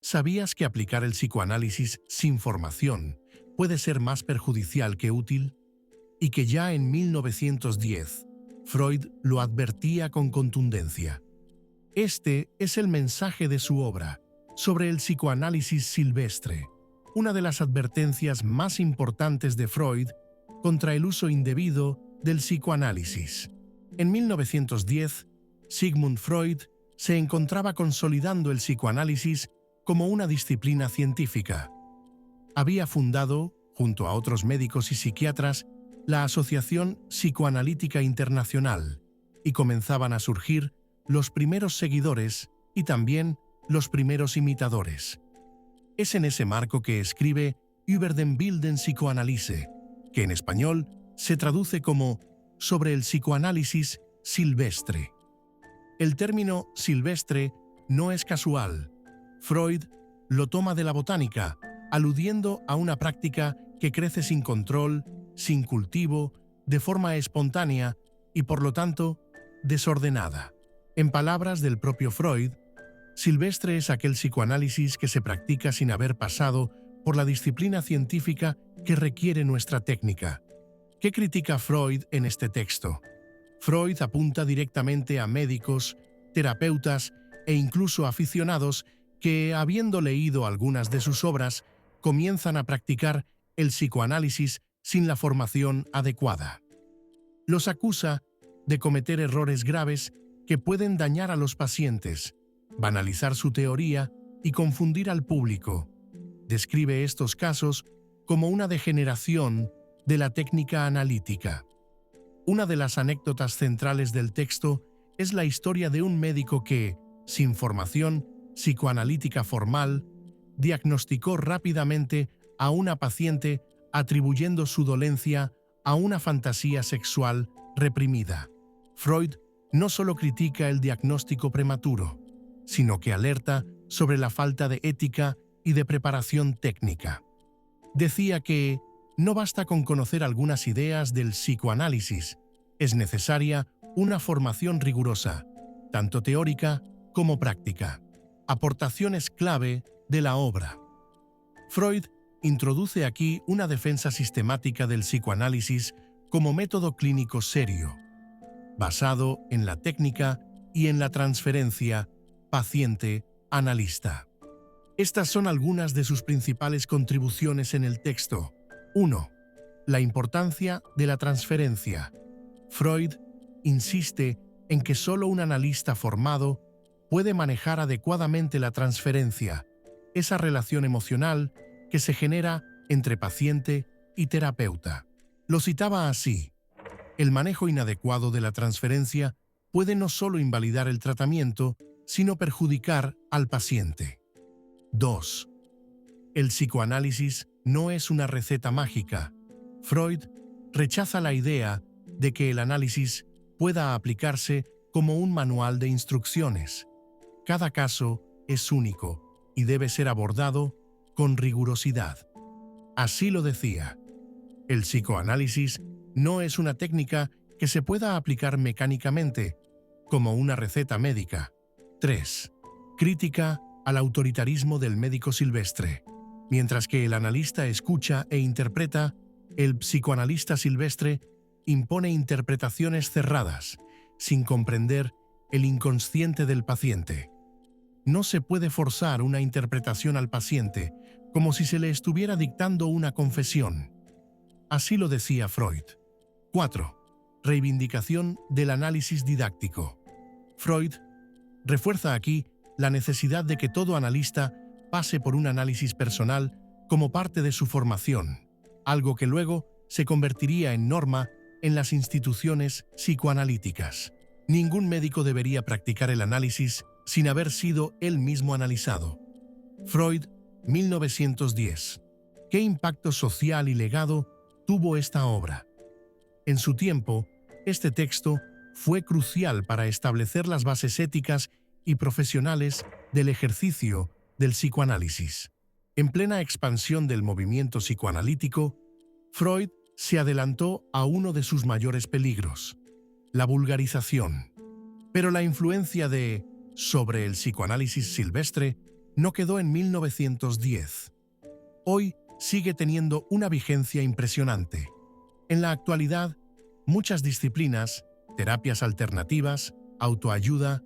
¿Sabías que aplicar el psicoanálisis sin formación puede ser más perjudicial que útil? Y que ya en 1910, Freud lo advertía con contundencia. Este es el mensaje de su obra, sobre el psicoanálisis silvestre, una de las advertencias más importantes de Freud contra el uso indebido del psicoanálisis. En 1910, Sigmund Freud se encontraba consolidando el psicoanálisis como una disciplina científica. Había fundado, junto a otros médicos y psiquiatras, la Asociación Psicoanalítica Internacional, y comenzaban a surgir los primeros seguidores y también los primeros imitadores. Es en ese marco que escribe Über den Wilden Psychoanalyse, que en español se traduce como Sobre el psicoanálisis silvestre. El término silvestre no es casual. Freud lo toma de la botánica, aludiendo a una práctica que crece sin control, sin cultivo, de forma espontánea y, por lo tanto, desordenada. En palabras del propio Freud, silvestre es aquel psicoanálisis que se practica sin haber pasado por la disciplina científica que requiere nuestra técnica. ¿Qué critica Freud en este texto? Freud apunta directamente a médicos, terapeutas e incluso aficionados que, habiendo leído algunas de sus obras, comienzan a practicar el psicoanálisis sin la formación adecuada. Los acusa de cometer errores graves que pueden dañar a los pacientes, banalizar su teoría y confundir al público. Describe estos casos como una degeneración de la técnica analítica. Una de las anécdotas centrales del texto es la historia de un médico que, sin formación psicoanalítica formal, diagnosticó rápidamente a una paciente atribuyendo su dolencia a una fantasía sexual reprimida. Freud no solo critica el diagnóstico prematuro, sino que alerta sobre la falta de ética y de preparación técnica. Decía que no basta con conocer algunas ideas del psicoanálisis, es necesaria una formación rigurosa, tanto teórica como práctica. Aportaciones clave de la obra. Freud introduce aquí una defensa sistemática del psicoanálisis como método clínico serio, basado en la técnica y en la transferencia paciente-analista. Estas son algunas de sus principales contribuciones en el texto. 1. La importancia de la transferencia. Freud insiste en que solo un analista formado puede manejar adecuadamente la transferencia, esa relación emocional que se genera entre paciente y terapeuta. Lo citaba así: el manejo inadecuado de la transferencia puede no solo invalidar el tratamiento, sino perjudicar al paciente. 2. El psicoanálisis no es una receta mágica. Freud rechaza la idea de que el análisis pueda aplicarse como un manual de instrucciones. Cada caso es único y debe ser abordado con rigurosidad. Así lo decía: el psicoanálisis no es una técnica que se pueda aplicar mecánicamente, como una receta médica. 3. Crítica al autoritarismo del médico silvestre. Mientras que el analista escucha e interpreta, el psicoanalista silvestre impone interpretaciones cerradas, sin comprender el inconsciente del paciente. No se puede forzar una interpretación al paciente como si se le estuviera dictando una confesión. Así lo decía Freud. 4. Reivindicación del análisis didáctico. Freud refuerza aquí la necesidad de que todo analista pase por un análisis personal como parte de su formación, algo que luego se convertiría en norma en las instituciones psicoanalíticas. Ningún médico debería practicar el análisis sin haber sido él mismo analizado. Freud, 1910. ¿Qué impacto social y legado tuvo esta obra? En su tiempo, este texto fue crucial para establecer las bases éticas y profesionales del ejercicio del psicoanálisis. En plena expansión del movimiento psicoanalítico, Freud se adelantó a uno de sus mayores peligros: la vulgarización. Pero la influencia de Sobre el psicoanálisis silvestre no quedó en 1910. Hoy sigue teniendo una vigencia impresionante. En la actualidad, muchas disciplinas, terapias alternativas, autoayuda,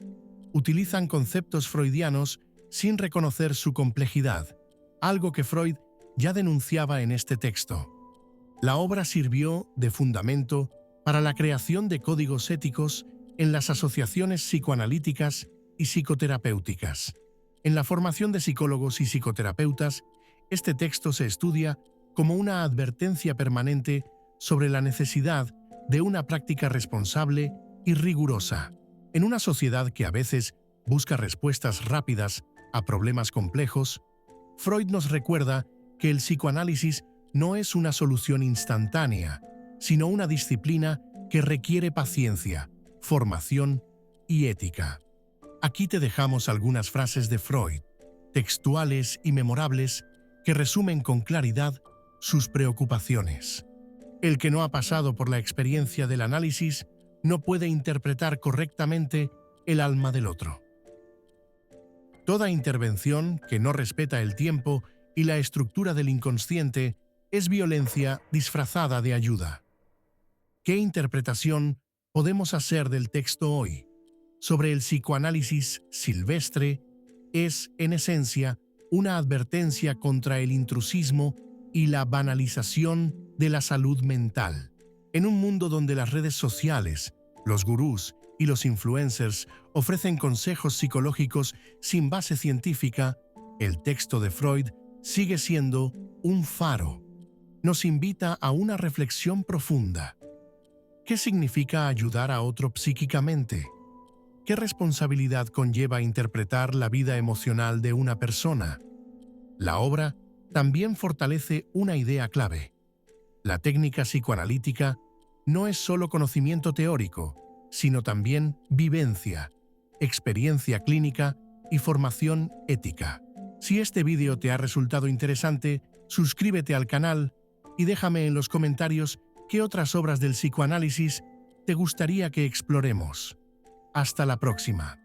utilizan conceptos freudianos sin reconocer su complejidad, algo que Freud ya denunciaba en este texto. La obra sirvió de fundamento para la creación de códigos éticos en las asociaciones psicoanalíticas y psicoterapéuticas. En la formación de psicólogos y psicoterapeutas, este texto se estudia como una advertencia permanente sobre la necesidad de una práctica responsable y rigurosa. En una sociedad que a veces busca respuestas rápidas a problemas complejos, Freud nos recuerda que el psicoanálisis no es una solución instantánea, sino una disciplina que requiere paciencia, formación y ética. Aquí te dejamos algunas frases de Freud, textuales y memorables, que resumen con claridad sus preocupaciones. El que no ha pasado por la experiencia del análisis no puede interpretar correctamente el alma del otro. Toda intervención que no respeta el tiempo y la estructura del inconsciente es violencia disfrazada de ayuda. ¿Qué interpretación podemos hacer del texto hoy? Sobre el psicoanálisis silvestre es, en esencia, una advertencia contra el intrusismo y la banalización de la salud mental. En un mundo donde las redes sociales, los gurús y los influencers ofrecen consejos psicológicos sin base científica, el texto de Freud sigue siendo un faro. Nos invita a una reflexión profunda. ¿Qué significa ayudar a otro psíquicamente? ¿Qué responsabilidad conlleva interpretar la vida emocional de una persona? La obra también fortalece una idea clave. La técnica psicoanalítica no es solo conocimiento teórico, sino también vivencia, experiencia clínica y formación ética. Si este vídeo te ha resultado interesante, suscríbete al canal y déjame en los comentarios qué otras obras del psicoanálisis te gustaría que exploremos. Hasta la próxima.